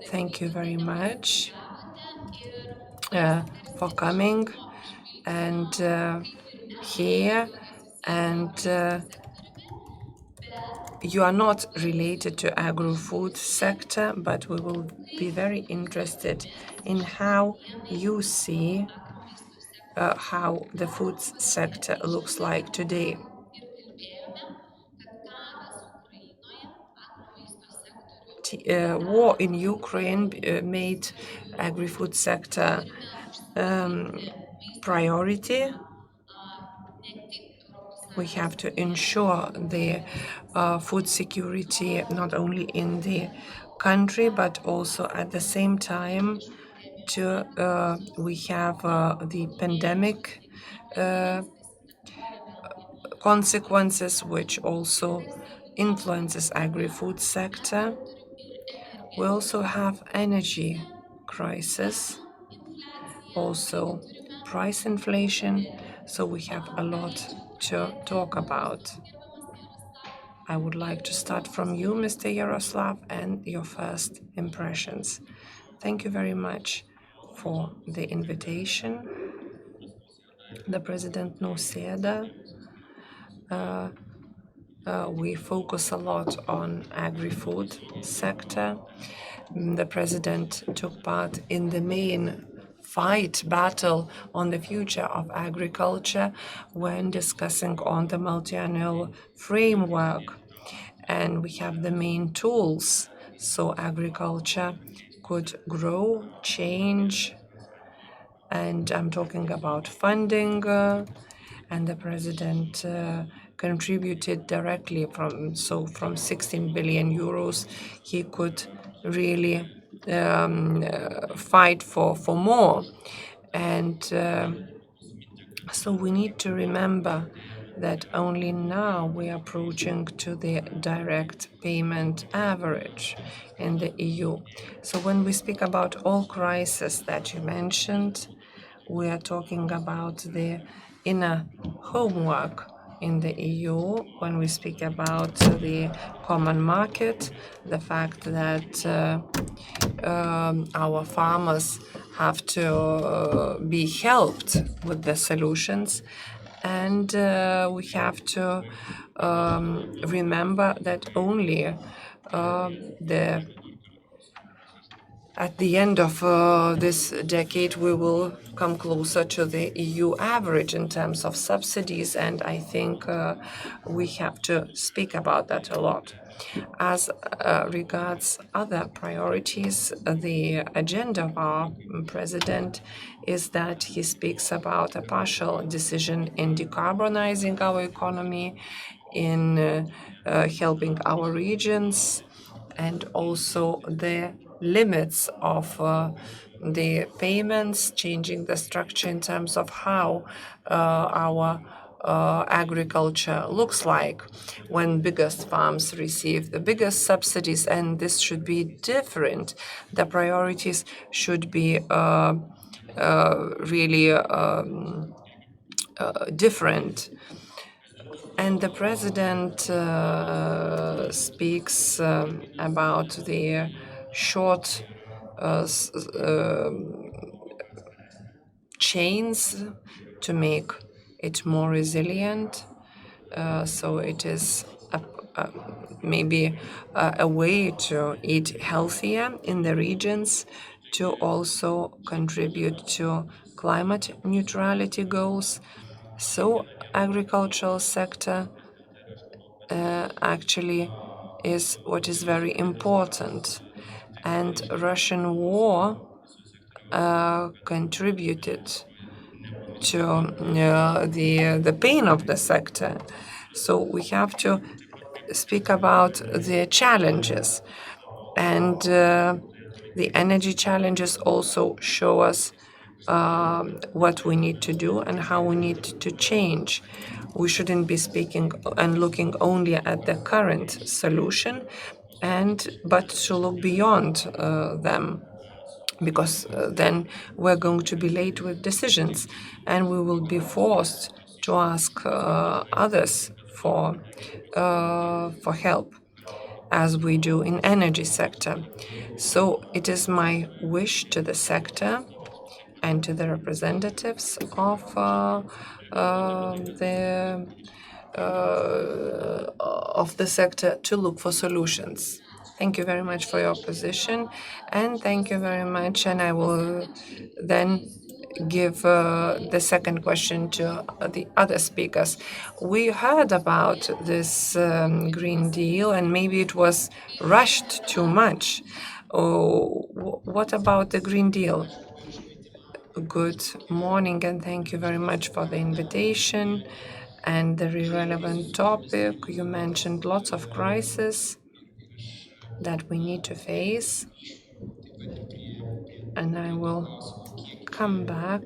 Thank you very much for coming and here. And you are not related to agri-food sector, but we will be very interested in how you see how the food sector looks like today. War in Ukraine made agri-food sector priority. We have to ensure the food security not only in the country but also at the same time we have the pandemic consequences, which also influences agri-food sector. We also have energy crisis, also price inflation, so we have a lot to talk about. I would like to start from you, Mr. Jaroslav, and your first impressions. Thank you very much for the invitation. The President Nausėda, we focus a lot on agri-food sector. The President took part in the main battle on the future of agriculture when discussing on the multi-annual framework. And we have the main tools so agriculture could grow, change, and I'm talking about funding, and the President contributed directly from 16 billion euros he could really fight for more. And so we need to remember that only now we are approaching to the direct payment average in the EU. So when we speak about all crises that you mentioned, we are talking about the inner homework in the EU when we speak about the common market, the fact that our farmers have to be helped with the solutions. And we have to remember that only at the end of this decade we will come closer to the EU average in terms of subsidies, and I think we have to speak about that a lot. As regards other priorities, the agenda of our President is that he speaks about a partial decision in decarbonizing our economy, in helping our regions, and also the limits of the payments, changing the structure in terms of how our agriculture looks like when biggest farms receive the biggest subsidies, and this should be different. The priorities should be really different. And the President speaks about the short chains to make it more resilient. So it is maybe a way to eat healthier in the regions, to also contribute to climate neutrality goals. So agricultural sector actually is what is very important. And Russian war contributed to the pain of the sector. So we have to speak about the challenges. And the energy challenges also show us what we need to do and how we need to change. We shouldn't be speaking and looking only at the current solution, but to look beyond them, because then we're going to be late with decisions, and we will be forced to ask others for help. as we do in energy sector. So it is my wish to the sector and to the representatives of the sector to look for solutions. Thank you very much for your position, and thank you very much. And I will then give the second question to the other speakers. We heard about this Green Deal, and maybe it was rushed too much. What about the Green Deal? Good morning, and thank you very much for the invitation and the relevant topic. You mentioned lots of crises that we need to face, and I will come back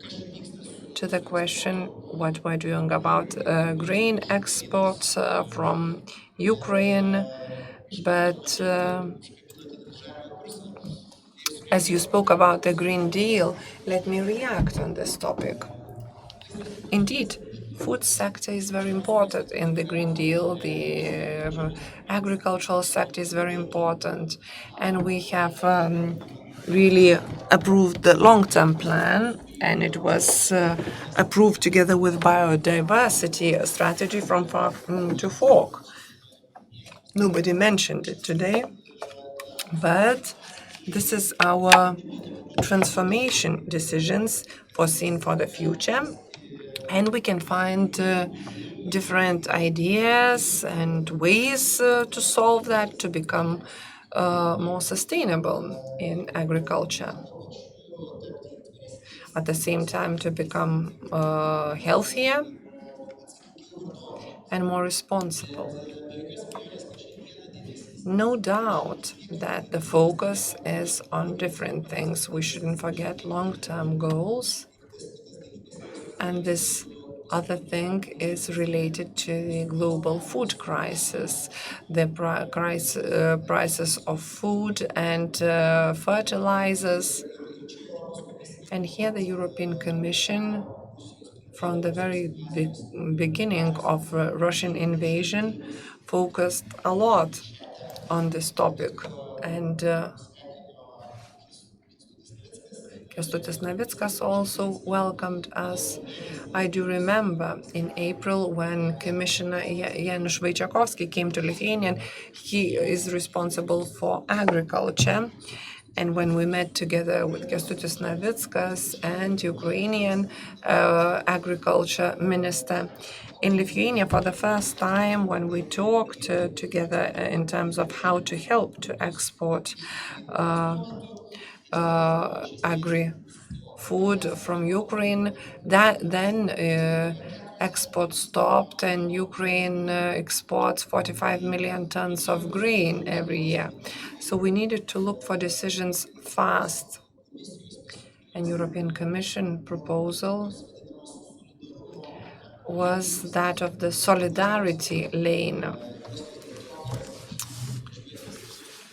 to the question what we're doing about grain exports from Ukraine. But as you spoke about the Green Deal, let me react on this topic. Indeed, food sector is very important in the Green Deal. The agricultural sector is very important, and we have really approved the long-term plan, and it was approved together with biodiversity strategy from farm to fork. Nobody mentioned it today, but this is our transformation decisions foreseen for the future. And we can find different ideas and ways to solve that, to become more sustainable in agriculture. At the same time, to become healthier and more responsible. No doubt that the focus is on different things. We shouldn't forget long-term goals. And this other thing is related to the global food crisis, the prices of food and fertilizers. And here the European Commission, from the very beginning of Russian invasion, focused a lot on this topic. And Kęstutis Navickas also welcomed us. I do remember in April when Commissioner Janusz came to Lithuania. He is responsible for agriculture. And when we met together with Kęstutis Navickas and Ukrainian agriculture minister in Lithuania for the first time, when we talked together in terms of how to help to export agri-food from Ukraine, then export stopped, and Ukraine exports 45 million tons of grain every year. So we needed to look for decisions fast. And European Commission proposal was that of the solidarity lane.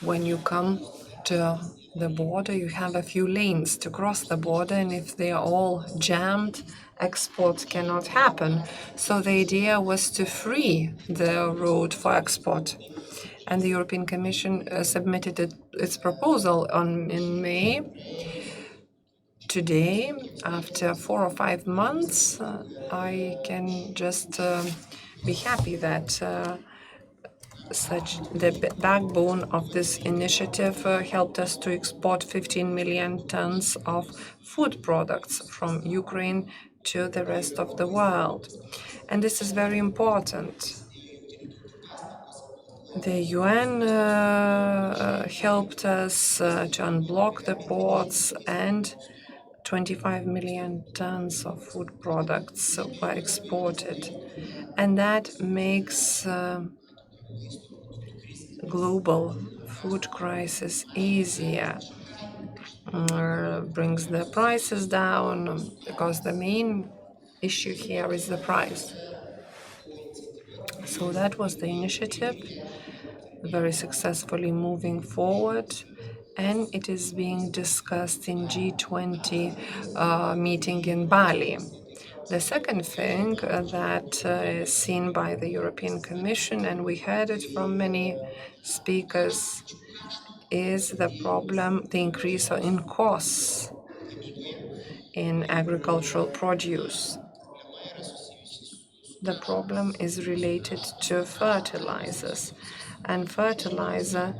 When you come to the border, you have a few lanes to cross the border, and if they are all jammed, export cannot happen. So the idea was to free the road for export. And the European Commission submitted its proposal in May. Today, after 4 or 5 months, I can just be happy that the backbone of this initiative helped us to export 15 million tons of food products from Ukraine to the rest of the world. And this is very important. The UN helped us to unblock the ports, and 25 million tons of food products were exported. And that makes global food crisis easier, brings the prices down, because the main issue here is the price. So that was the initiative, very successfully moving forward, and it is being discussed in G20 meeting in Bali. The second thing that is seen by the European Commission, and we heard it from many speakers, is the problem, the increase in costs in agricultural produce. The problem is related to fertilizers, and fertilizer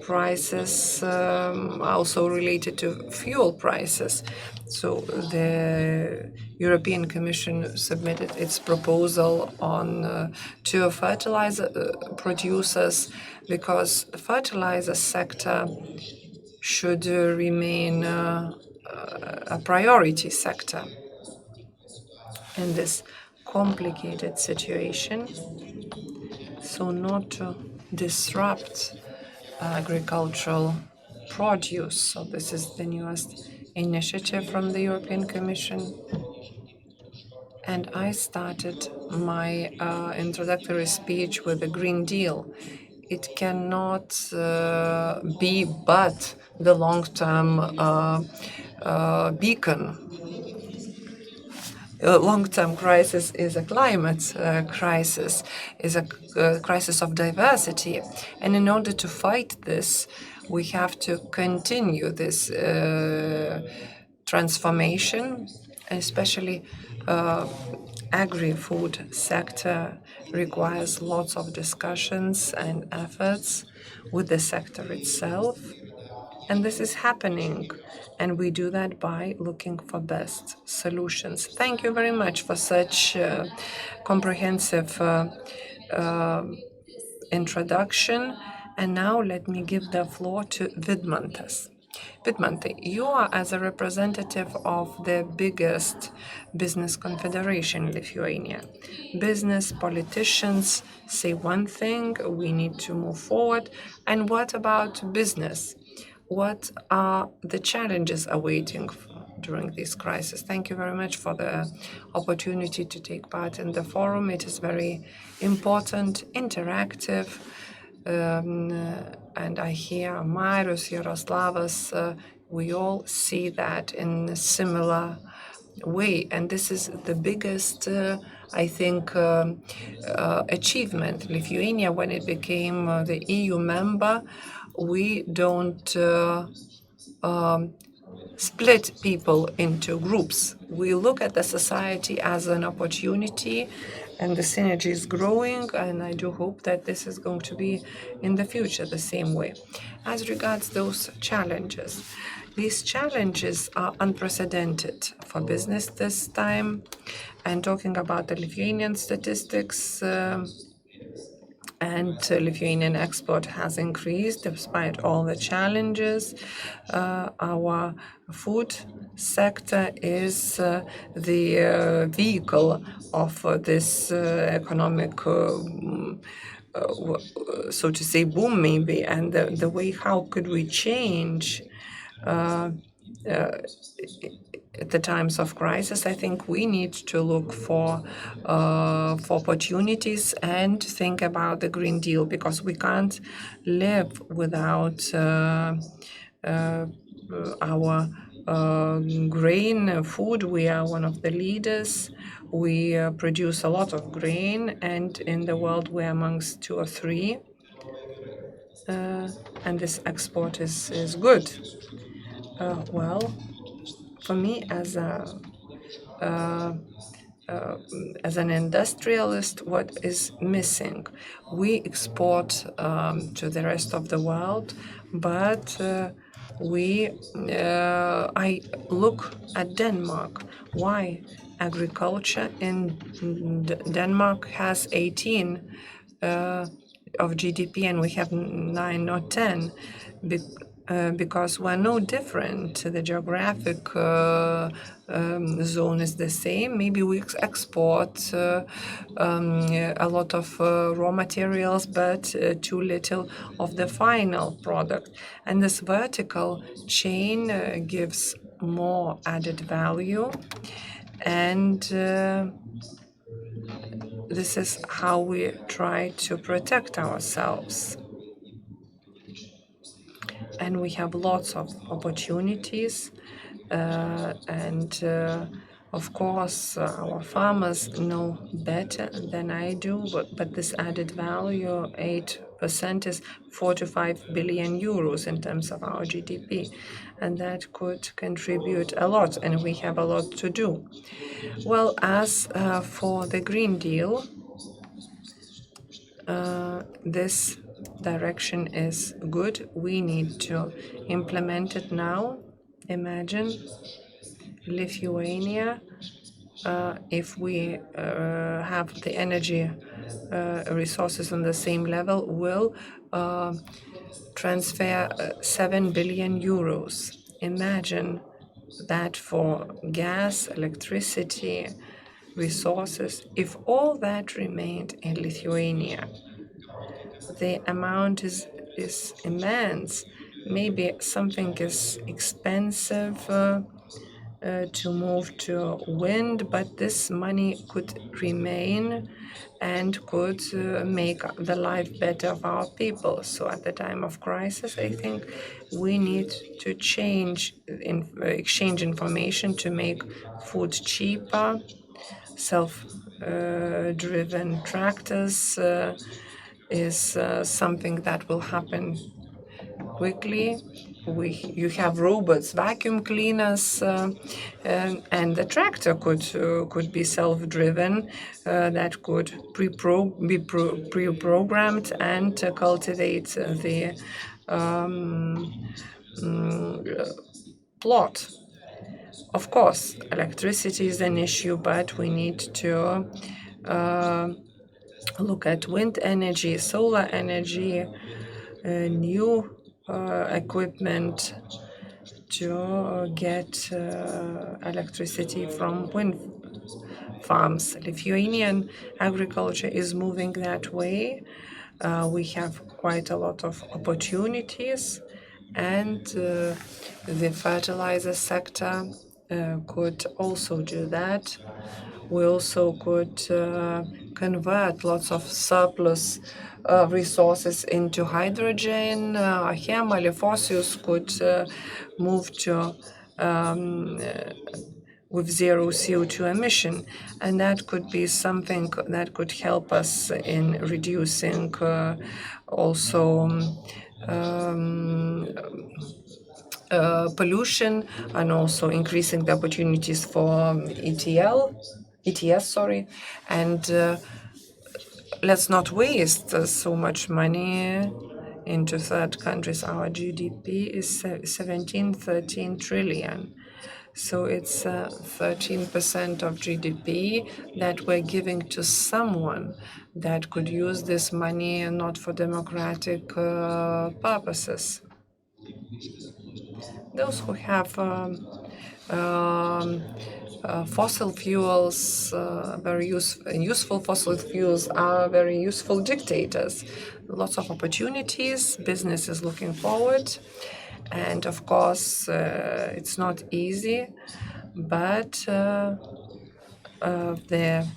prices also related to fuel prices. So the European Commission submitted its proposal on to fertilizer producers, because the fertilizer sector should remain a priority sector in this complicated situation, so not to disrupt agricultural produce. So this is the newest initiative from the European Commission. And I started my introductory speech with the Green Deal. It cannot be but the long-term beacon. A long-term crisis is a climate crisis, is a crisis of diversity. And in order to fight this, we have to continue this transformation, especially agri-food sector requires lots of discussions and efforts with the sector itself. And this is happening, and we do that by looking for best solutions. Thank you very much for such comprehensive introduction. And now let me give the floor to Vidmantas. Vidmantai, you are as a representative of the biggest business confederation in Lithuania. Business politicians say one thing, we need to move forward. And what about business? What are the challenges awaiting during this crisis? Thank you very much for the opportunity to take part in the forum. It is very important, interactive, and I hear Marius, Jaroslav, we all see that in a similar way. And this is the biggest, I think, achievement. Lithuania, when it became the EU member, we don't split people into groups. We look at the society as an opportunity, and the synergy is growing, and I do hope that this is going to be in the future the same way. As regards those challenges, these challenges are unprecedented for business this time. And talking about the Lithuanian statistics, and Lithuanian export has increased despite all the challenges. Our food sector is the vehicle of this economic, so to say, boom maybe, and the way how could we change at the times of crisis. I think we need to look for opportunities and think about the Green Deal, because we can't live without our grain food. We are one of the leaders. We produce a lot of grain, and in the world we're amongst 2 or 3. And this export is good. Well, for me, as an industrialist, what is missing? We export to the rest of the world, but I look at Denmark. Why? Agriculture in Denmark has 18 of GDP, and we have 9 or 10. Because we're no different. The geographic zone is the same. Maybe we export a lot of raw materials, but too little of the final product. And this vertical chain gives more added value. And this is how we try to protect ourselves. And we have lots of opportunities Of course, our farmers know better than I do, but this added value, 8%, is 4 to 5 billion euros in terms of our GDP, and that could contribute a lot, and we have a lot to do. Well, as for the Green Deal, this direction is good. We need to implement it now. Imagine Lithuania, if we have the energy resources on the same level, will transfer 7 billion euros. Imagine that for gas, electricity, resources, if all that remained in Lithuania. The amount is immense. Maybe something is expensive to move to wind, but this money could remain and could make the life better of our people. So at the time of crisis, I think we need to exchange information to make food cheaper. Self-driven tractors is something that will happen quickly. You have robots, vacuum cleaners, and the tractor could be self-driven, that could be pre-programmed and cultivate the plot. Of course, electricity is an issue, but we need to look at wind energy, solar energy, new equipment to get electricity from wind farms. Lithuanian agriculture is moving that way. We have quite a lot of opportunities, and the fertilizer sector could also do that. We also could convert lots of surplus resources into hydrogen. Hemalifosius could move to with zero CO2 emission, and that could be something that could help us in reducing also pollution, and also increasing the opportunities for ETS, and let's not waste so much money into third countries. Our GDP is 13 trillion. So it's 13% of GDP that we're giving to someone that could use this money not for democratic purposes. Those who have fossil fuels, very useful fossil fuels, are very useful dictators. Lots of opportunities, business is looking forward, and of course it's not easy, but the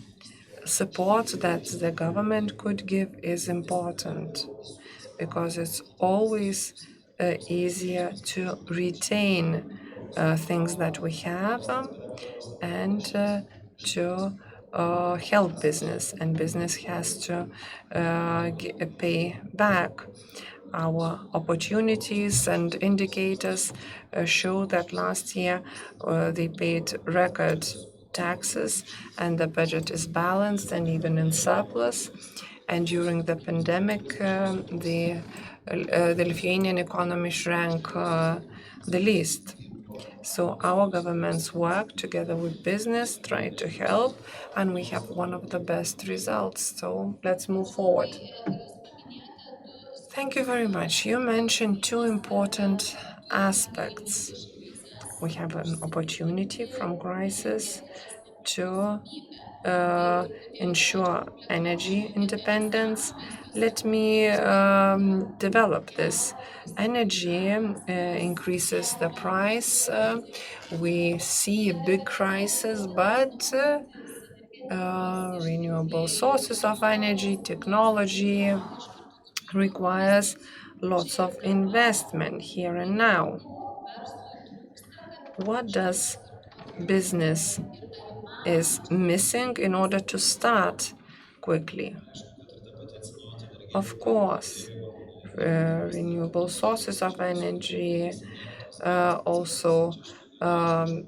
support that the government could give is important, because it's always easier to retain things that we have and to help business, and business has to pay back. Our opportunities and indicators show that last year they paid record taxes, and the budget is balanced and even in surplus. And during the pandemic, the Lithuanian economy shrank the least. So our governments work together with business, try to help, and we have one of the best results. So let's move forward. Thank you very much. You mentioned two important aspects. We have an opportunity from crisis to ensure energy independence. Let me develop this. Energy increases the price. We see a big crisis, but renewable sources of energy, technology requires lots of investment here and now. what does business is missing in order to start quickly? Of course, renewable sources of energy, also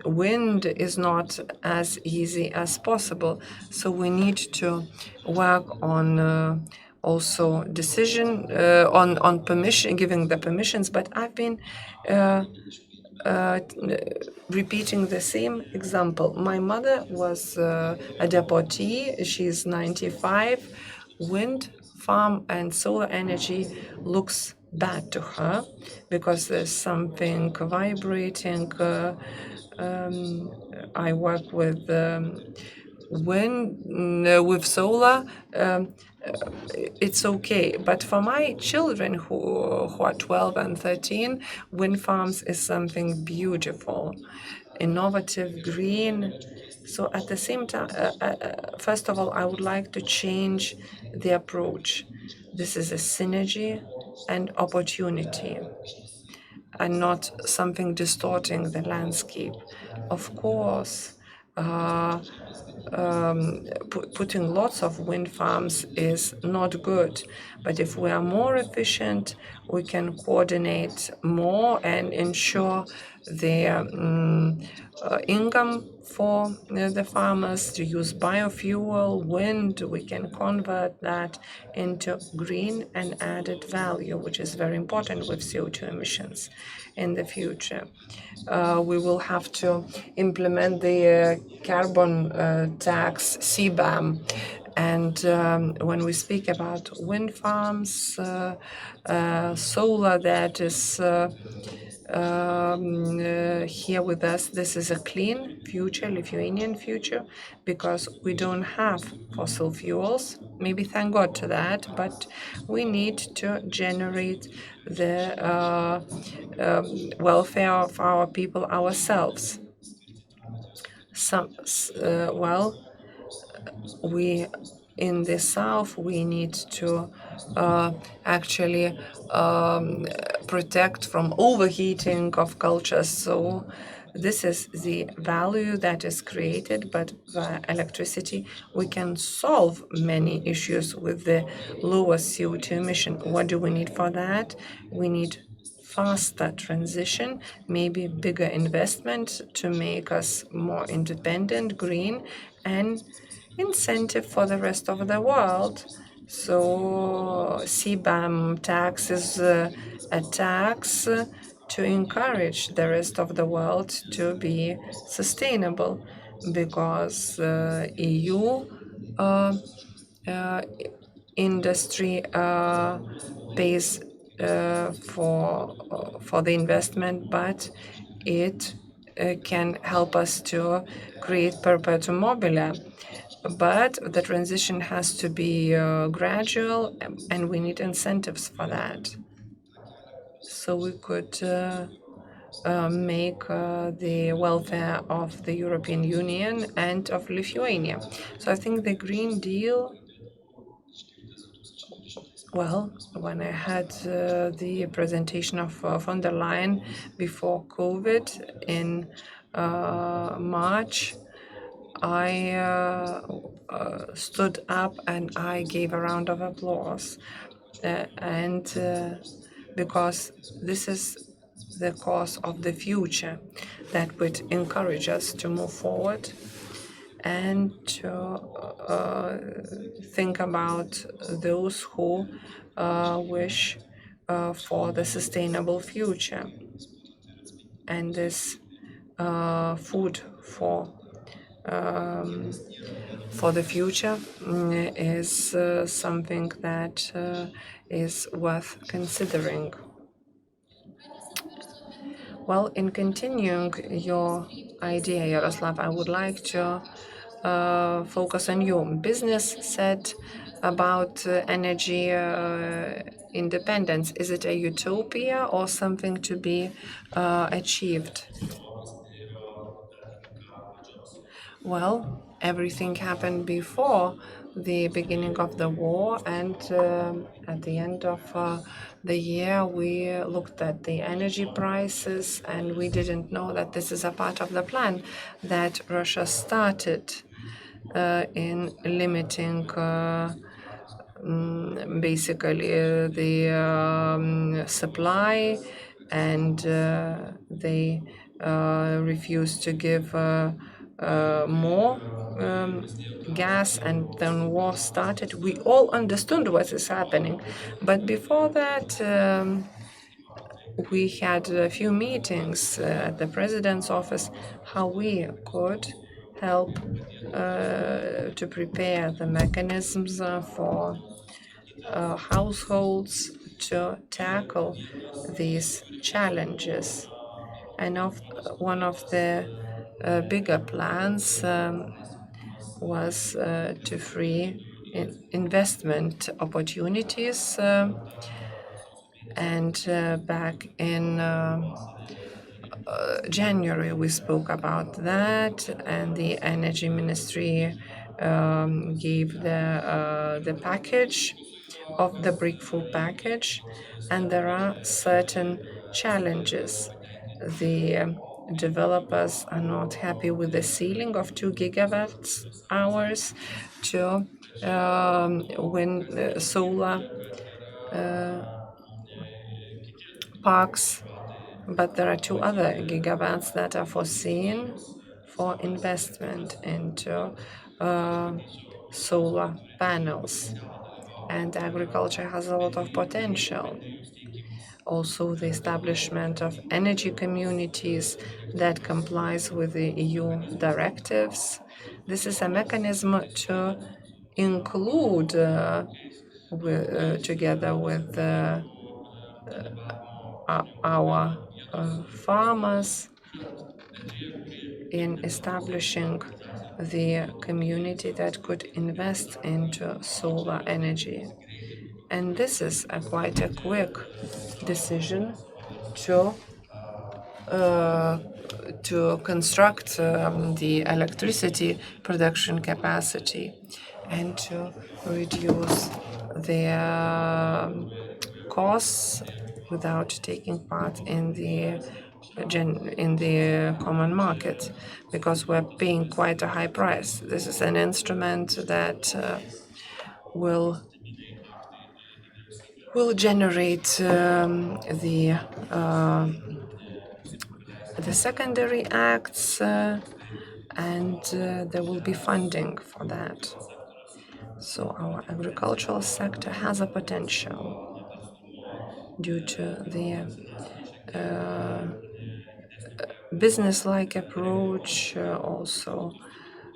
wind is not as easy as possible. So we need to work on also decision on permission, giving the permissions. But I've been repeating the same example. My mother was a devotee. She's 95. Wind farm and solar energy looks bad to her because there's something vibrating. I work with wind, with solar. It's okay, but for my children who are 12 and 13, wind farms is something beautiful, innovative, green. So at the same time, first of all, I would like to change the approach. This is a synergy and opportunity, and not something distorting the landscape. Of course, putting lots of wind farms is not good, but if we are more efficient, we can coordinate more and ensure their income for the farmers to use biofuel, wind. We can convert that into green and added value, which is very important with CO2 emissions in the future. We will have to implement the carbon tax, CBAM. And when we speak about wind farms, solar that is here with us, this is a clean future, Lithuanian future, because we don't have fossil fuels. Maybe thank God to that, but we need to generate the welfare of our people ourselves. We in the south, we need to actually protect from overheating of cultures. So this is the value that is created, but via electricity, we can solve many issues with the lower CO2 emission. What do we need for that? We need faster transition, maybe bigger investment to make us more independent, green, and incentive for the rest of the world. So CBAM tax is a tax to encourage the rest of the world to be sustainable, because EU industry pays for the investment, but it can help us to create perpetuum mobile. But the transition has to be gradual, and we need incentives for that. So we could make the welfare of the European Union and of Lithuania. So I think the Green Deal, well, when I had the presentation of von der Leyen before COVID in March, I stood up and I gave a round of applause. Because this is the course of the future that would encourage us to move forward and to think about those who wish for the sustainable future. And this food for the future is something that is worth considering. Well, in continuing your idea, Jaroslav, I would like to focus on you. Business said about energy independence. Is it a utopia or something to be achieved? Well, everything happened before the beginning of the war, and at the end of the year we looked at the energy prices, and we didn't know that this is a part of the plan that Russia started in limiting basically the supply, and they refused to give more gas, and then war started. We all understood what is happening, but before that we had a few meetings at the president's office how we could help to prepare the mechanisms for households to tackle these challenges. And one of the bigger plans was to free investment opportunities. And back in January we spoke about that, and the Energy Ministry gave the package of the breakthrough package, and there are certain challenges. The developers are not happy with the ceiling of 2 gigawatts hours to wind solar parks, but there are 2 other gigawatts that are foreseen for investment into solar panels. And agriculture has a lot of potential. Also, the establishment of energy communities that complies with the EU directives. This is a mechanism to include, together with our farmers, in establishing the community that could invest into solar energy. And this is quite a quick decision to construct the electricity production capacity and to reduce the costs without taking part in the common market, because we're paying quite a high price. This is an instrument that will generate the secondary acts, and there will be funding for that. So our agricultural sector has a potential due to the business-like approach, also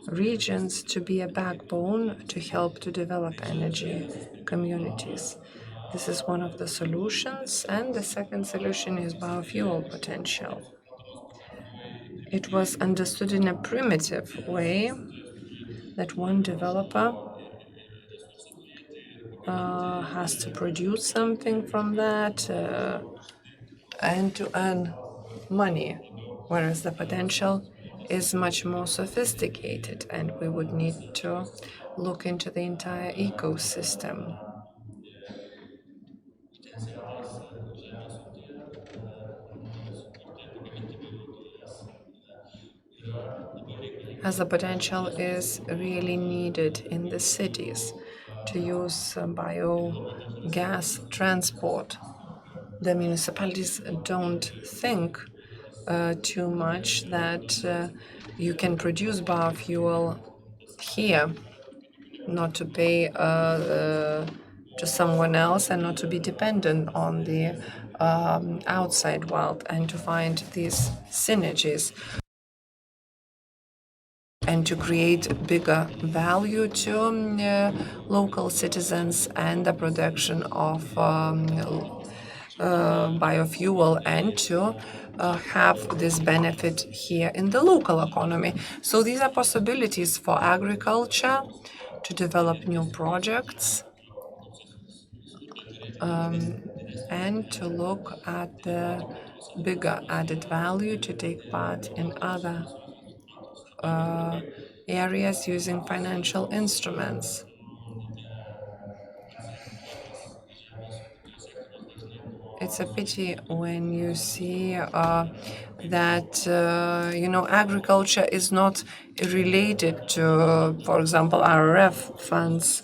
regions to be a backbone to help to develop energy communities. This is one of the solutions, and the second solution is biofuel potential. It was understood in a primitive way that one developer has to produce something from that and to earn money, whereas the potential is much more sophisticated, and we would need to look into the entire ecosystem. As the potential is really needed in the cities to use biogas transport. The municipalities don't think too much that you can produce biofuel here, not to pay to someone else and not to be dependent on the outside world, and to find these synergies and to create bigger value to local citizens and the production of biofuel, and to have this benefit here in the local economy. So these are possibilities for agriculture to develop new projects and to look at the bigger added value, to take part in other areas using financial instruments. It's a pity when you see that agriculture is not related to, for example, RRF funds,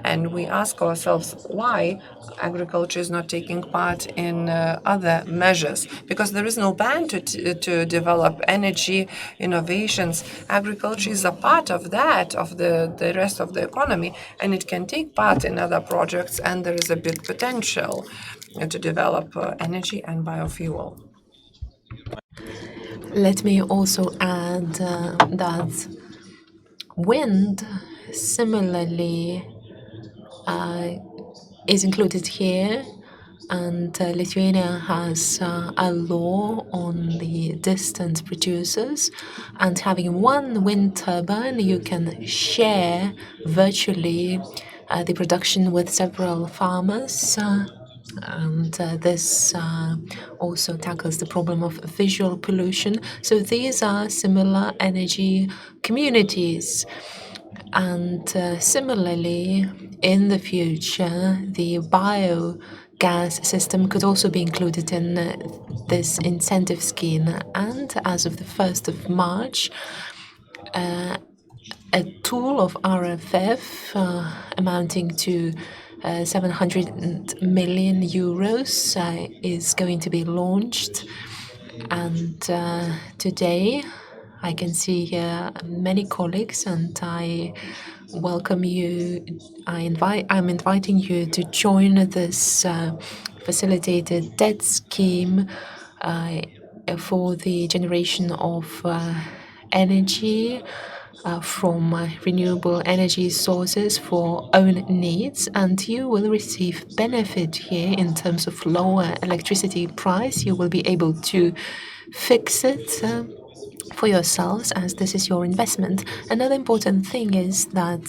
and we ask ourselves why agriculture is not taking part in other measures, because there is no ban to develop energy innovations. Agriculture is a part of that, of the rest of the economy, and it can take part in other projects, and there is a big potential to develop energy and biofuel. Let me also add that wind similarly is included here, and Lithuania has a law on the distant producers, and having one wind turbine, you can share virtually the production with several farmers. And this also tackles the problem of visual pollution. So these are similar energy communities. And similarly, in the future, the biogas system could also be included in this incentive scheme. And as of the 1st of March, a tool of RFF amounting to 700 million euros is going to be launched. And today I can see here many colleagues, and I welcome you. I'm inviting you to join this facilitated debt scheme for the generation of energy from renewable energy sources for own needs, and you will receive benefit here in terms of lower electricity price. You will be able to fix it for yourselves, as this is your investment. Another important thing is that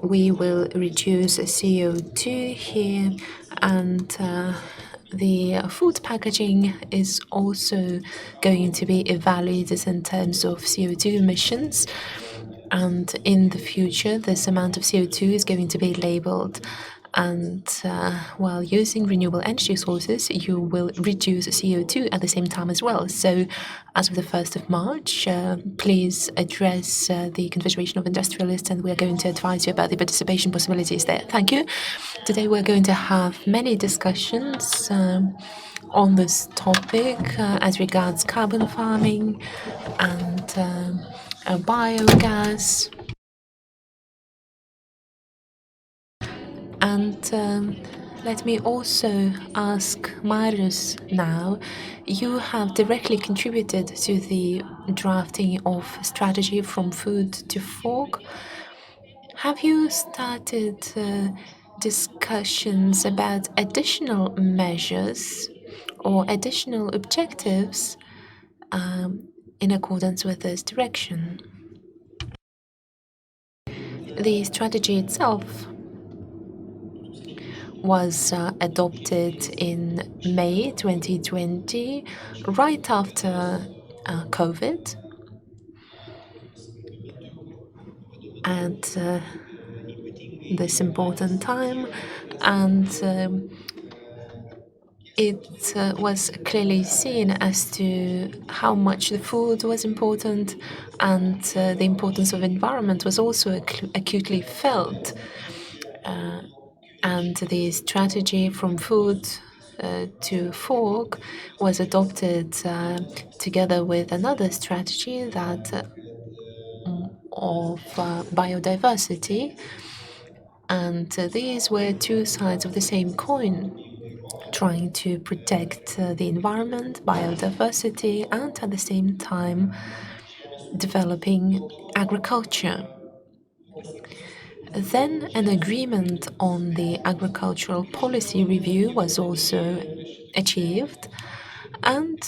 we will reduce CO2 here, and the food packaging is also going to be evaluated in terms of CO2 emissions. And in the future, this amount of CO2 is going to be labeled. And while using renewable energy sources, you will reduce CO2 at the same time as well. So as of the 1st of March, please address the Confederation of Industrialists, and we're going to advise you about the participation possibilities there. Thank you. Today we're going to have many discussions on this topic as regards carbon farming and biogas. And let me also ask Marius now. You have directly contributed to the drafting of strategy from food to fork. Have you started discussions about additional measures or additional objectives in accordance with this direction? The strategy itself was adopted in May 2020, right after COVID. At this important time, and it was clearly seen as to how much the food was important, and the importance of environment was also acutely felt. And the strategy from food to fork was adopted together with another strategy that of biodiversity. And these were two sides of the same coin, trying to protect the environment, biodiversity, and at the same time developing agriculture. Then an agreement on the agricultural policy review was also achieved, and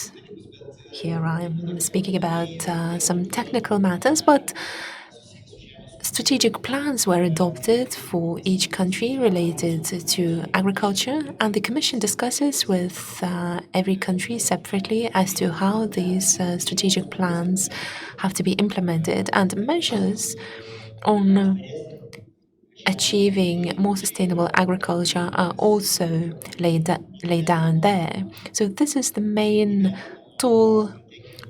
here I'm speaking about some technical matters, but Strategic plans were adopted for each country related to agriculture, and the Commission discusses with every country separately as to how these strategic plans have to be implemented, and measures on achieving more sustainable agriculture are also laid down there. So this is the main tool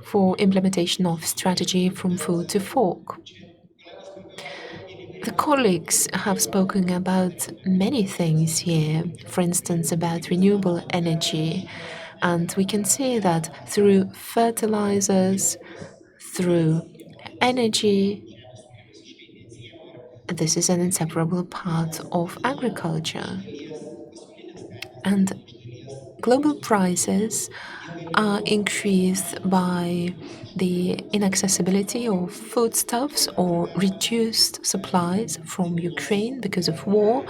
for implementation of strategy from food to fork. The colleagues have spoken about many things here, for instance, about renewable energy. And we can see that through fertilizers, through energy, this is an inseparable part of agriculture. And global prices are increased by the inaccessibility of foodstuffs or reduced supplies from Ukraine because of war,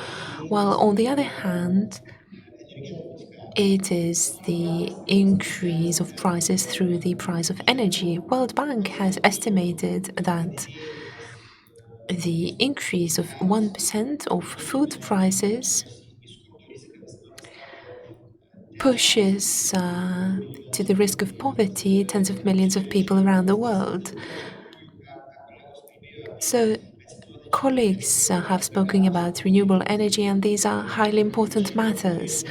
while on the other hand, it is the increase of prices through the price of energy. World Bank has estimated that the increase of 1% of food prices pushes to the risk of poverty tens of millions of people around the world. So colleagues have spoken about renewable energy, and these are highly important matters.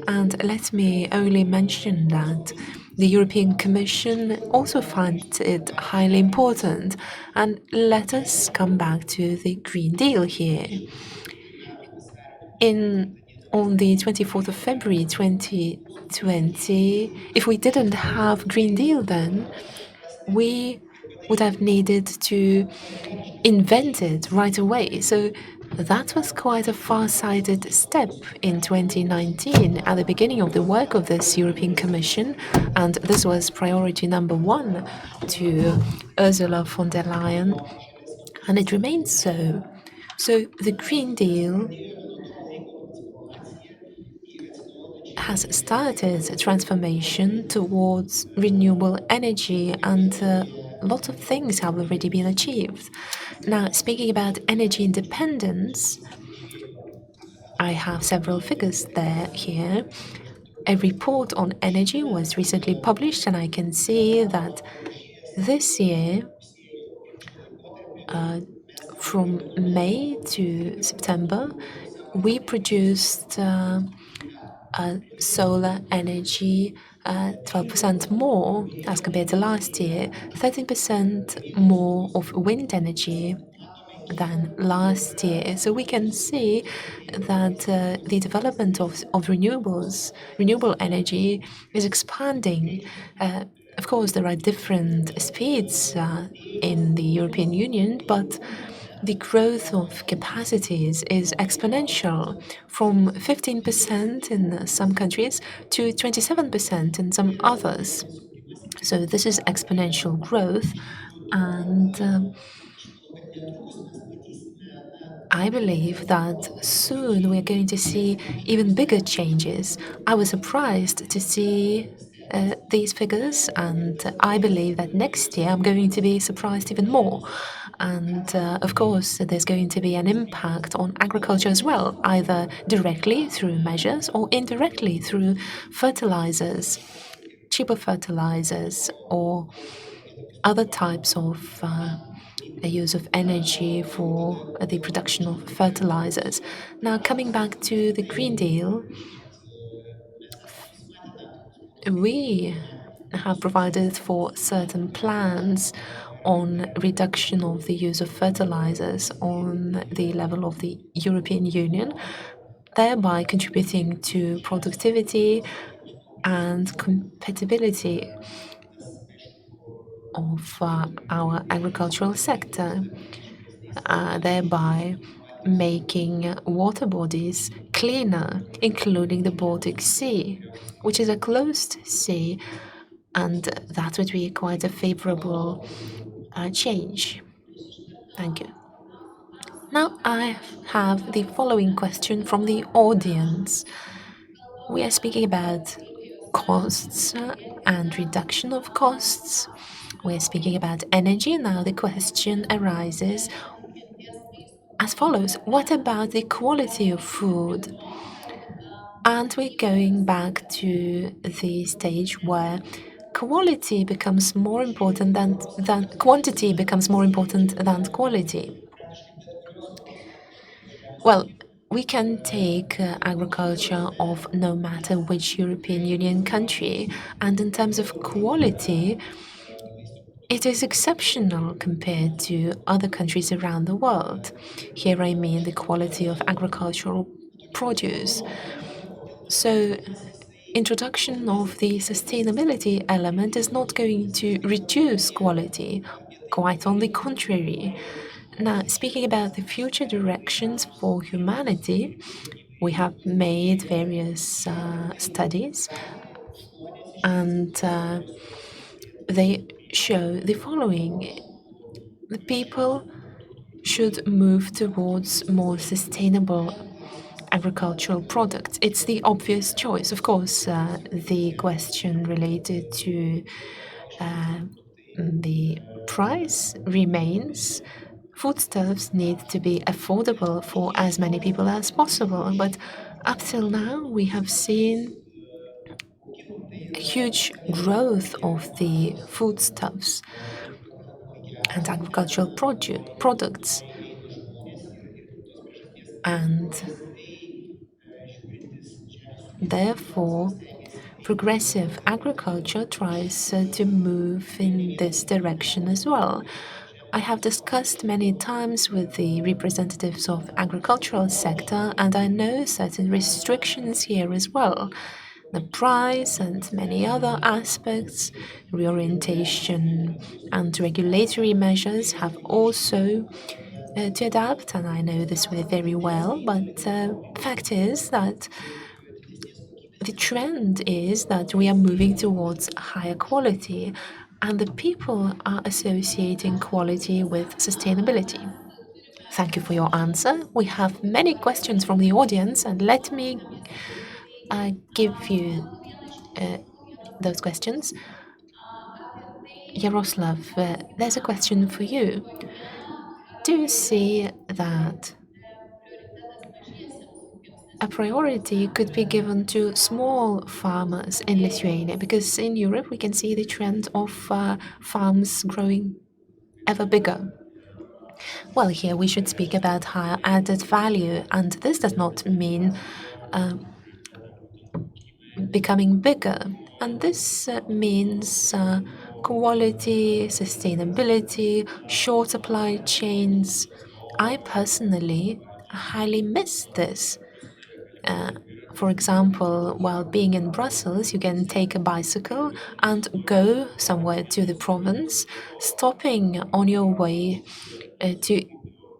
And let me only mention that the European Commission also finds it highly important. And let us come back to the Green Deal here. On the 24th of February 2020, if we didn't have Green Deal then, we would have needed to invent it right away. So that was quite a far-sighted step in 2019 at the beginning of the work of this European Commission, and this was priority number one to Ursula von der Leyen, and it remains so. So the Green Deal has started a transformation towards renewable energy, and lots of things have already been achieved. Now, speaking about energy independence, I have several figures here. A report on energy was recently published, and I can see that this year, from May to September, we produced solar energy 12% more as compared to last year, 13% more of wind energy than last year. So we can see that the development of renewable energy is expanding. Of course, there are different speeds in the European Union, but the growth of capacities is exponential, from 15% in some countries to 27% in some others. So this is exponential growth, and I believe that soon we're going to see even bigger changes. I was surprised to see these figures, and I believe that next year I'm going to be surprised even more. And of course, there's going to be an impact on agriculture as well, either directly through measures or indirectly through fertilizers, cheaper fertilizers, or other types of use of energy for the production of fertilizers. Now, coming back to the Green Deal, we have provided for certain plans on reduction of the use of fertilizers on the level of the European Union, thereby contributing to productivity and compatibility of our agricultural sector, thereby making water bodies cleaner, including the Baltic Sea, which is a closed sea, and that would be quite a favorable change. Thank you. Now I have the following question from the audience. We are speaking about costs and reduction of costs. We're speaking about energy. Now the question arises, as follows. What about the quality of food? Aren't we going back to the stage where quality becomes more important than quantity becomes more important than quality? Well, we can take agriculture of no matter which European Union country, and in terms of quality, it is exceptional compared to other countries around the world. Here I mean the quality of agricultural produce. So, introduction of the sustainability element is not going to reduce quality, quite on the contrary. Now, speaking about the future directions for humanity, we have made various studies, and they show the following. The people should move towards more sustainable agricultural products. It's the obvious choice. Of course, the question related to the price remains. Foodstuffs need to be affordable for as many people as possible, but up till now we have seen a huge growth of the foodstuffs and agricultural products. And therefore, progressive agriculture tries to move in this direction as well. I have discussed many times with the representatives of agricultural sector, and I know certain restrictions here as well. The price and many other aspects, reorientation and regulatory measures have also to adapt, and I know this very well, but fact is that the trend is that we are moving towards higher quality, and the people are associating quality with sustainability. Thank you for your answer. We have many questions from the audience, and let me give you those questions. Jaroslav, there's a question for you. Do you see that a priority could be given to small farmers in Lithuania? Because in Europe we can see the trend of farms growing ever bigger. Well, here we should speak about higher added value, and this does not mean becoming bigger. And this means quality, sustainability, short supply chains. I personally highly miss this. For example, while being in Brussels, you can take a bicycle and go somewhere to the province, stopping on your way to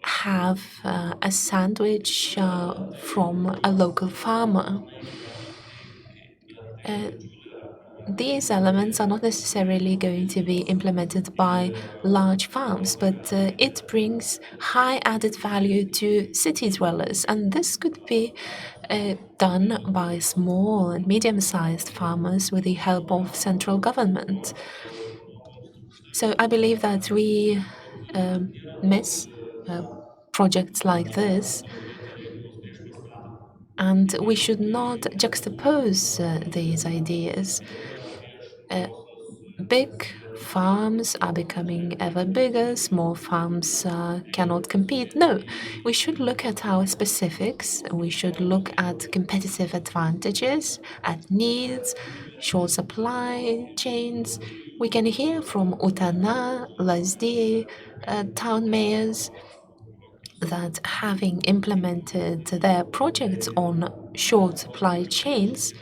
have a sandwich from a local farmer. These elements are not necessarily going to be implemented by large farms, but it brings high added value to city dwellers, and this could be done by small and medium-sized farmers with the help of central government. So I believe that we miss projects like this, and we should not juxtapose these ideas. Big farms are becoming ever bigger, small farms cannot compete. No, we should look at our specifics, we should look at competitive advantages, at needs, short supply chains. We can hear from Utana, Lazdie, town mayors that having implemented their projects on short supply chains,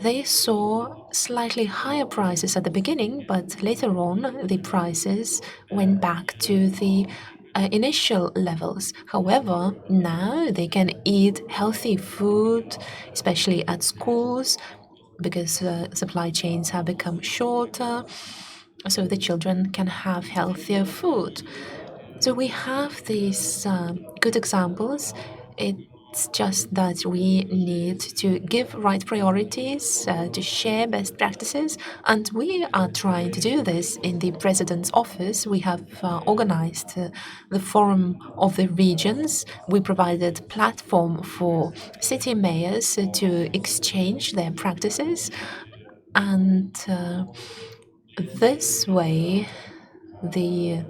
they saw slightly higher prices at the beginning, but later on the prices went back to the initial levels. However, now they can eat healthy food, especially at schools, because supply chains have become shorter, so the children can have healthier food. So we have these good examples. It It's just that we need to give right priorities, to share best practices, and we are trying to do this in the President's office. We have organized the Forum of the Regions. We provided platform for city mayors to exchange their practices, and this way the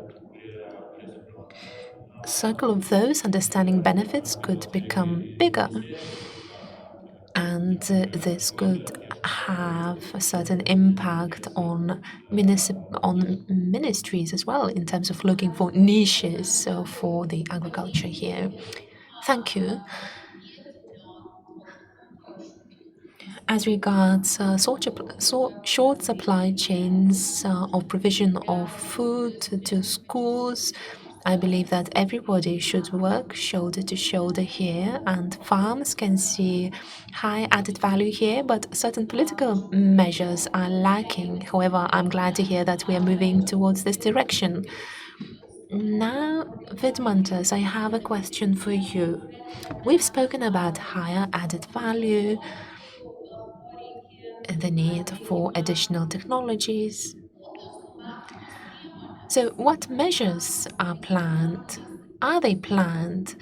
circle of those understanding benefits could become bigger, and this could have a certain impact on ministries as well in terms of looking for niches for the agriculture here. Thank you. As regards short supply chains of provision of food to schools, I believe that everybody should work shoulder to shoulder here, and farms can see high added value here, but certain political measures are lacking. However, I'm glad to hear that we are moving towards this direction. Now, Vidmantas, I have a question for you. We've spoken about higher added value, the need for additional technologies. So, what measures are planned? Are they planned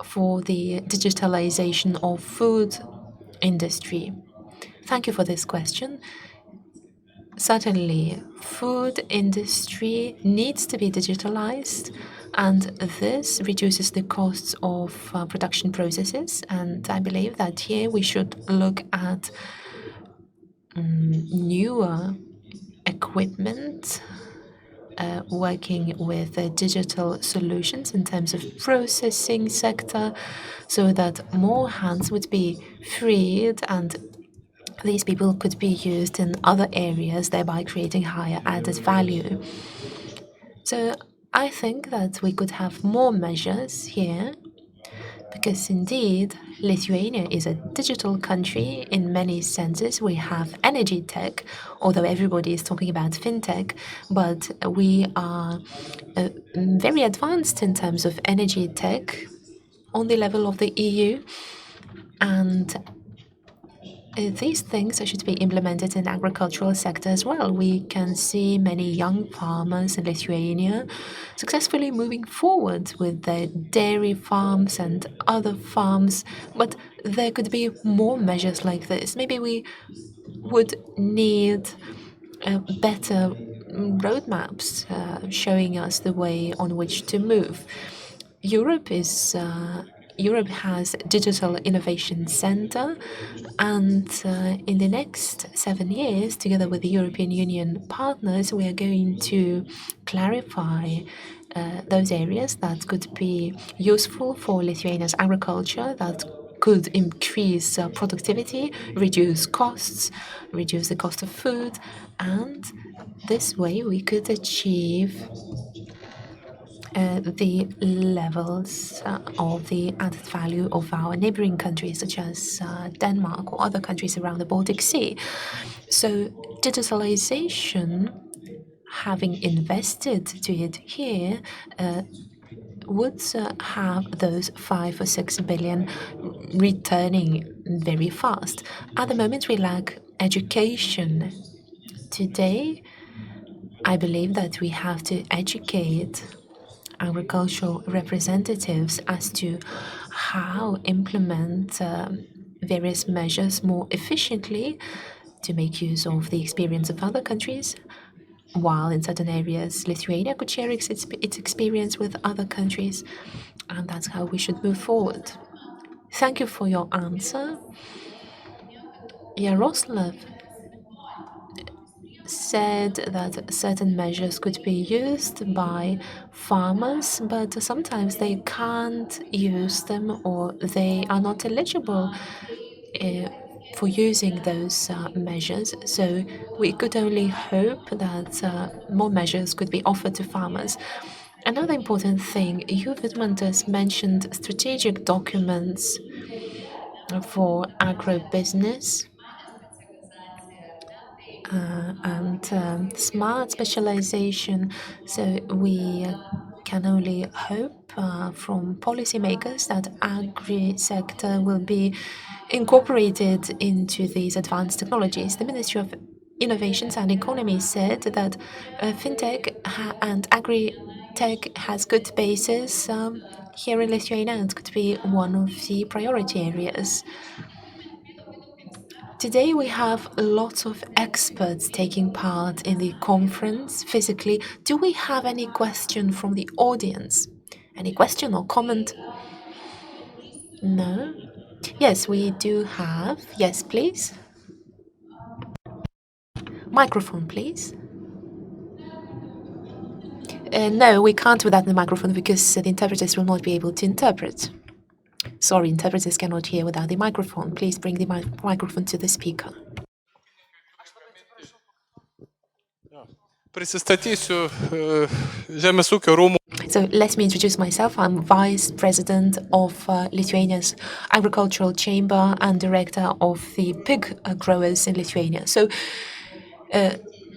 for the digitalization of food industry? Thank you for this question. Certainly, food industry needs to be digitalized, and this reduces the costs of production processes. And I believe that here we should look at newer equipment, working with digital solutions in terms of processing sector, so that more hands would be freed and these people could be used in other areas, thereby creating higher added value. So I think that we could have more measures here, because indeed Lithuania is a digital country in many senses. We have energy tech, although everybody is talking about fintech, but we are very advanced in terms of energy tech on the level of the EU, and these things should be implemented in the agricultural sector as well. We can see many young farmers in Lithuania successfully moving forward with their dairy farms and other farms, but there could be more measures like this. Maybe we would need better roadmaps showing us the way on which to move. Europe has Digital Innovation Center, and in the next 7 years, together with the European Union partners, we are going to clarify those areas that could be useful for Lithuania's agriculture, that could increase productivity, reduce costs, reduce the cost of food, and this way we could achieve the levels of the added value of our neighboring countries, such as Denmark or other countries around the Baltic Sea. So digitalization, having invested to it here, would have those 5 or 6 billion returning very fast. At the moment, we lack education. Today, I believe that we have to educate agricultural representatives as to how implement various measures more efficiently to make use of the experience of other countries, while in certain areas Lithuania could share its experience with other countries, and that's how we should move forward. Thank you for your answer. Jaroslav said that certain measures could be used by farmers, but sometimes they can't use them, or they are not eligible for using those measures. So we could only hope that more measures could be offered to farmers. Another important thing, you, Vidmantas, mentioned strategic documents for agribusiness and smart specialization. So we can only hope from policymakers that agri-sector will be incorporated into these advanced technologies. The Ministry of Innovations and Economy said that fintech and agri-tech has good basis here in Lithuania and could be one of the priority areas. Today we have lots of experts taking part in the conference physically. Do we have any question from the audience? Any question or comment? No? Yes, we do have. Yes, please. Microphone, please. No, we can't without the microphone because the interpreters will not be able to interpret. Sorry, interpreters cannot hear without the microphone. Please bring the microphone to the speaker. Prisistatysiu Žemės ūkio rūmų. So let me introduce myself. I'm Vice President of Lithuania's Agricultural Chamber and Director of the Pig Growers in Lithuania. So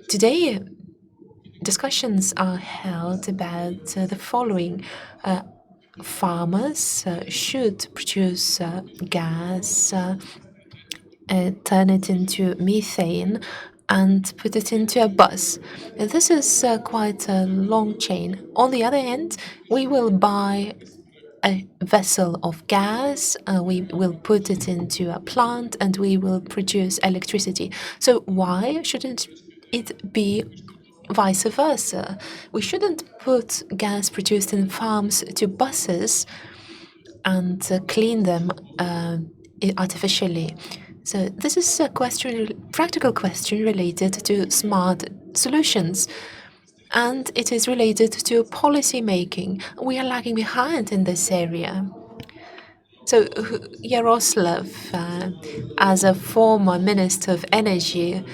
today discussions are held about the following. Farmers should produce gas, turn it into methane, and put it into a bus. This is quite a long chain. On the other hand, we will buy a vessel of gas, we will put it into a plant, and we will produce electricity. So why shouldn't it be vice versa? We shouldn't put gas produced in farms to buses and clean them artificially. So this is a practical question related to smart solutions. And it is related to policy making. We are lagging behind in this area. So Jaroslav, as a former Minister of Energy,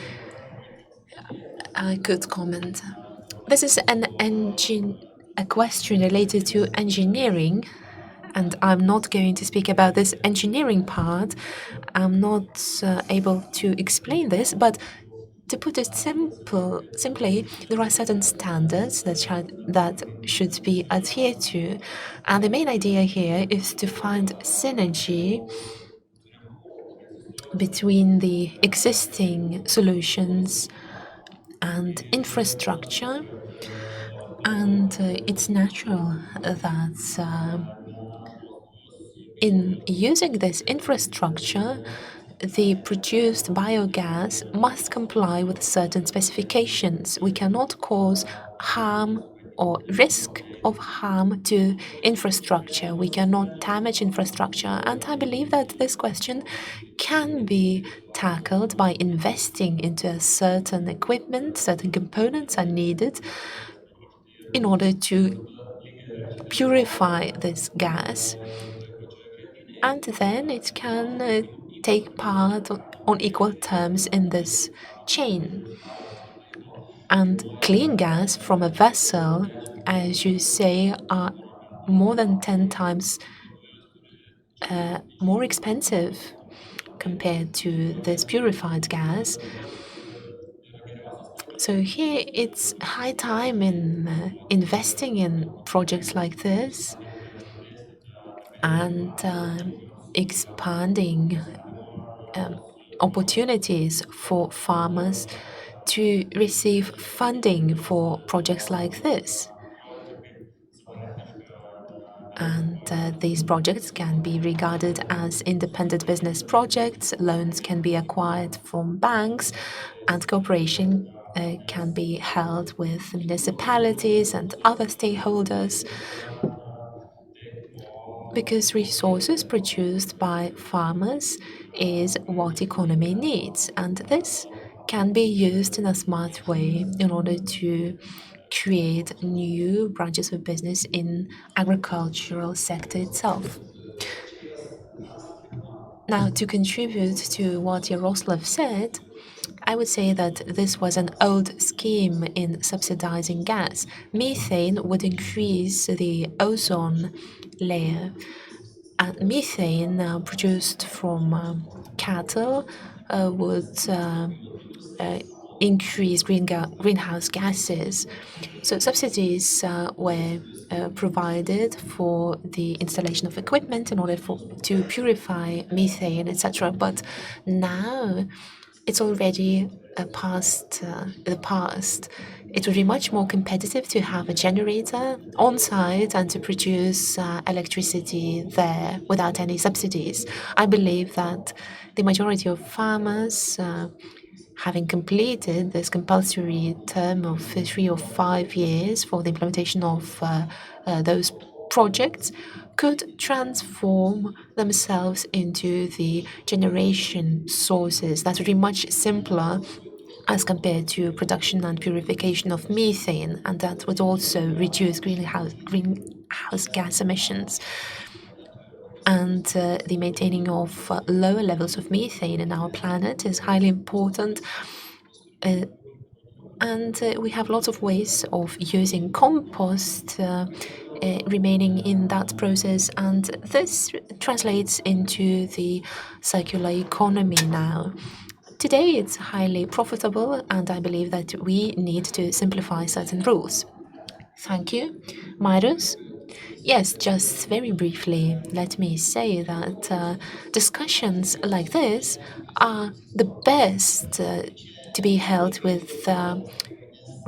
I could comment. This is a question related to engineering, and I'm not going to speak about this engineering part. I'm not able to explain this, but to put it simply, there are certain standards that should be adhered to, and the main idea here is to find synergy between the existing solutions and infrastructure, and it's natural that in using this infrastructure, the produced biogas must comply with certain specifications. We cannot cause harm or risk of harm to infrastructure. We cannot damage infrastructure. And I believe that this question can be tackled by investing into a certain equipment. Certain components are needed in order to purify this gas. And then it can take part on equal terms in this chain. And clean gas from a vessel, as you say, are more than 10 times more expensive compared to this purified gas. So here it's high time in investing in projects like this and expanding opportunities for farmers to receive funding for projects like this. And these projects can be regarded as independent business projects, loans can be acquired from banks, and cooperation can be held with municipalities and other stakeholders, because resources produced by farmers is what economy needs, and this can be used in a smart way in order to create new branches of business in agricultural sector itself. Now, to contribute to what Jaroslav said, I would say that this was an old scheme in subsidizing gas. Methane would increase the ozone layer, and methane produced from cattle would increase greenhouse gases. So subsidies were provided for the installation of equipment in order to purify methane, etc. But now it's already past the past. It would be much more competitive to have a generator on site and to produce electricity there without any subsidies. I believe that the majority of farmers, having completed this compulsory term of 3 or 5 years for the implementation of those projects, could transform themselves into the generation sources. That would be much simpler as compared to production and purification of methane, and that would also reduce greenhouse gas emissions. And the maintaining of lower levels of methane in our planet is highly important. And we have lots of ways of using compost remaining in that process, and this translates into the circular economy now. Today it's highly profitable, and I believe that we need to simplify certain rules. Thank you. Marius? Yes, just very briefly, let me say that discussions like this are the best to be held with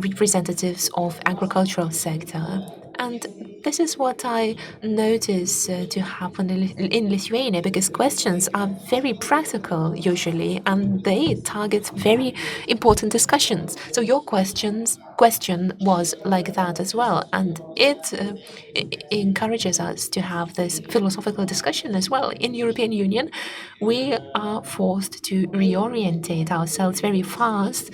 representatives of agricultural sector. And this is what I notice to happen in Lithuania, because questions are very practical usually, and they target very important discussions. So your question was like that as well, and it encourages us to have this philosophical discussion as well. In European Union, we are forced to reorientate ourselves very fast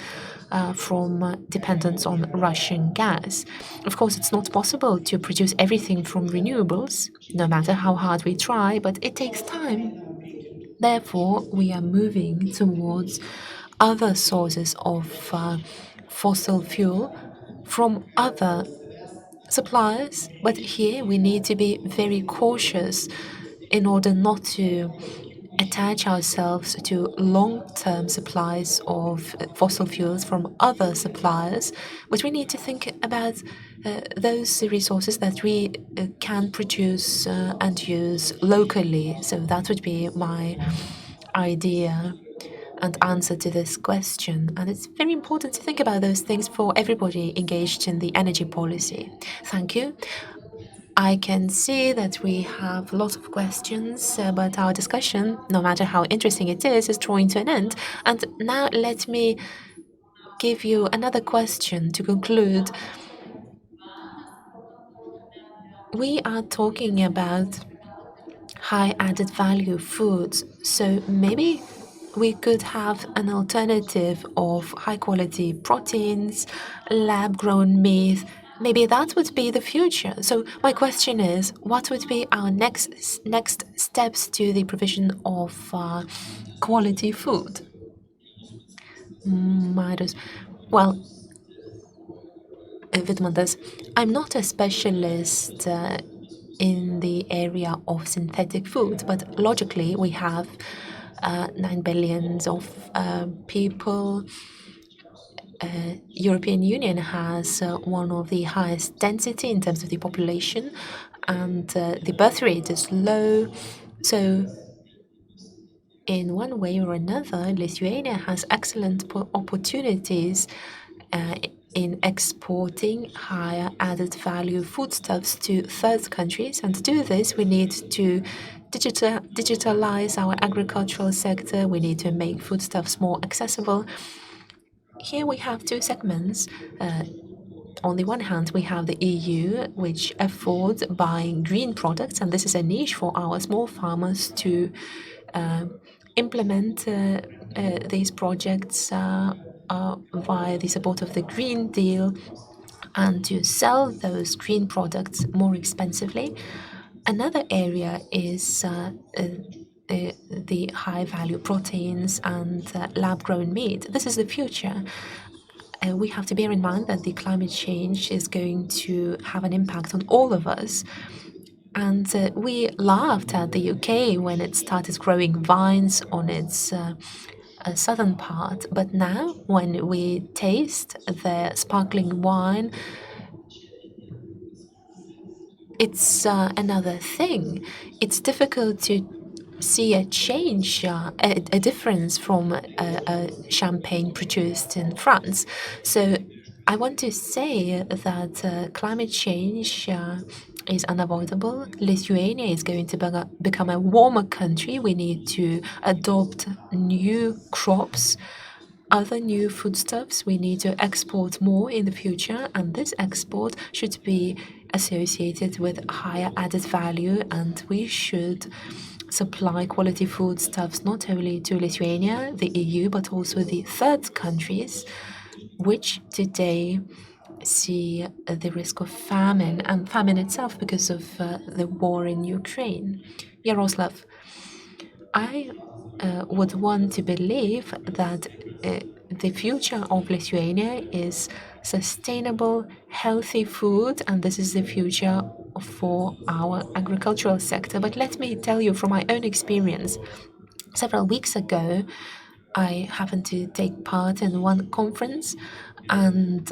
from dependence on Russian gas. Of course, it's not possible to produce everything from renewables, no matter how hard we try, but it takes time. Therefore, we are moving towards other sources of fossil fuel from other suppliers. But here we need to be very cautious in order not to attach ourselves to long-term supplies of fossil fuels from other suppliers, but we need to think about those resources that we can produce and use locally. So that would be my idea and answer to this question. And it's very important to think about those things for everybody engaged in the energy policy. Thank you. I can see that we have lots of questions, but our discussion, no matter how interesting it is drawing to an end. And now let me give you another question to conclude. We are talking about high added value foods, so maybe we could have an alternative of high quality proteins, lab grown meat. Maybe that would be the future. So my question is, what would be our next steps to the provision of quality food? Marius. Well, Vidmantas, I'm not a specialist in the area of synthetic food, but logically we have 9 billion of people. European Union has one of the highest density in terms of the population, and the birth rate is low. So in one way or another, Lithuania has excellent opportunities in exporting higher added value foodstuffs to third countries. And to do this, we need to digitalize our agricultural sector. We need to make foodstuffs more accessible. Here we have two segments. On the one hand, we have the EU, which affords buying green products, and this is a niche for our small farmers to implement these projects via the support of the Green Deal and to sell those green products more expensively. Another area is the high-value proteins and lab-grown meat. This is the future. We have to bear in mind that the climate change is going to have an impact on all of us. And we laughed at the UK when it started growing vines on its southern part. But now, when we taste the sparkling wine, it's another thing. It's difficult to see a change, a difference from a champagne produced in France. So I want to say that climate change is unavoidable. Lithuania is going to become a warmer country. We need to adopt new crops, other new foodstuffs. We need to export more in the future, and this export should be associated with higher added value, and we should supply quality foodstuffs not only to Lithuania, the EU, but also the third countries, which today see the risk of famine and famine itself because of the war in Ukraine. Jaroslav, I would want to believe that the future of Lithuania is sustainable, healthy food, and this is the future for our agricultural sector. But let me tell you from my own experience. Several weeks ago, I happened to take part in one conference, and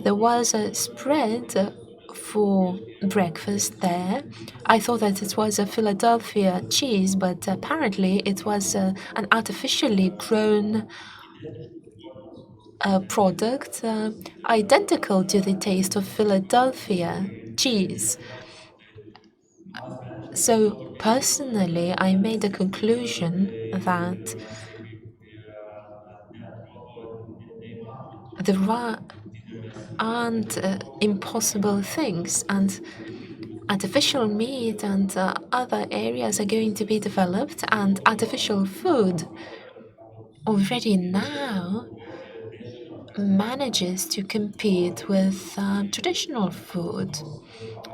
there was a spread for breakfast there. I thought that it was a Philadelphia cheese, but apparently it was an artificially grown product identical to the taste of Philadelphia cheese. So personally, I made a conclusion that there aren't impossible things, and artificial meat and other areas are going to be developed, and artificial food already now manages to compete with traditional food.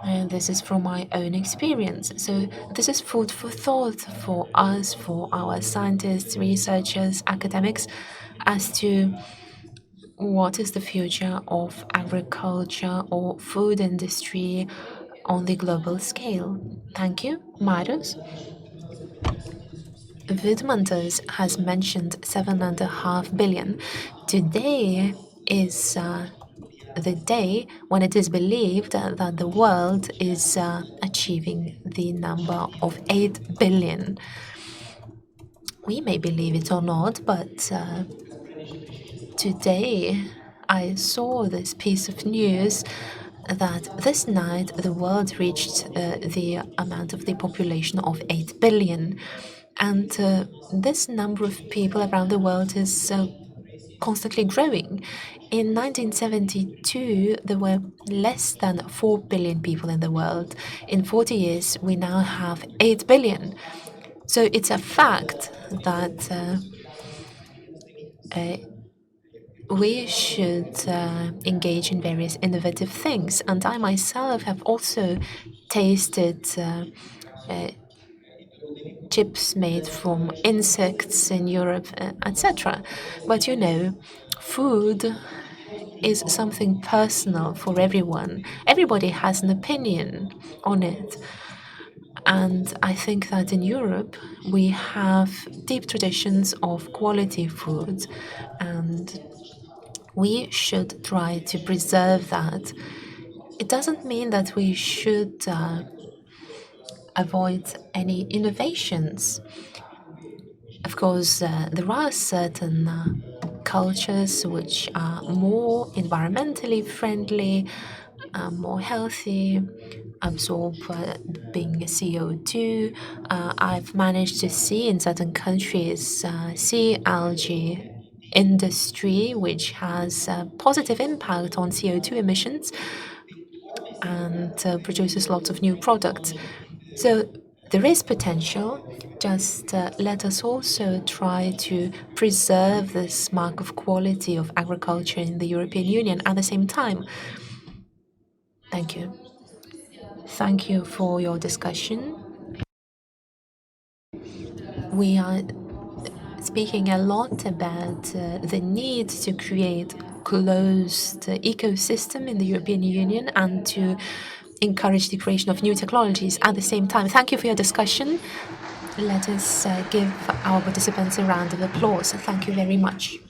And this is from my own experience. So this is food for thought for us, for our scientists, researchers, academics, as to what is the future of agriculture or food industry on the global scale. Thank you. Marius? Vidmantas has mentioned 7.5 billion. Today is the day when it is believed that the world is achieving the number of 8 billion. We may believe it or not, but today I saw this piece of news that this night the world reached the amount of the population of 8 billion. And this number of people around the world is constantly growing. In 1972, there were less than 4 billion people in the world. In 40 years, we now have 8 billion. So it's a fact that we should engage in various innovative things. And I myself have also tasted chips made from insects in Europe, etc. But you know, food is something personal for everyone. Everybody has an opinion on it. And I think that in Europe we have deep traditions of quality food, and we should try to preserve that. It doesn't mean that we should avoid any innovations. Of course, there are certain cultures which are more environmentally friendly, more healthy, absorbing CO2. I've managed to see in certain countries sea algae industry which has a positive impact on CO2 emissions and produces lots of new products. So there is potential. Just let us also try to preserve this mark of quality of agriculture in the European Union at the same time. Thank you. Thank you for your discussion. We are speaking a lot about the need to create closed ecosystem in the European Union and to encourage the creation of new technologies at the same time. Thank you for your discussion. Let us give our participants a round of applause. Thank you very much.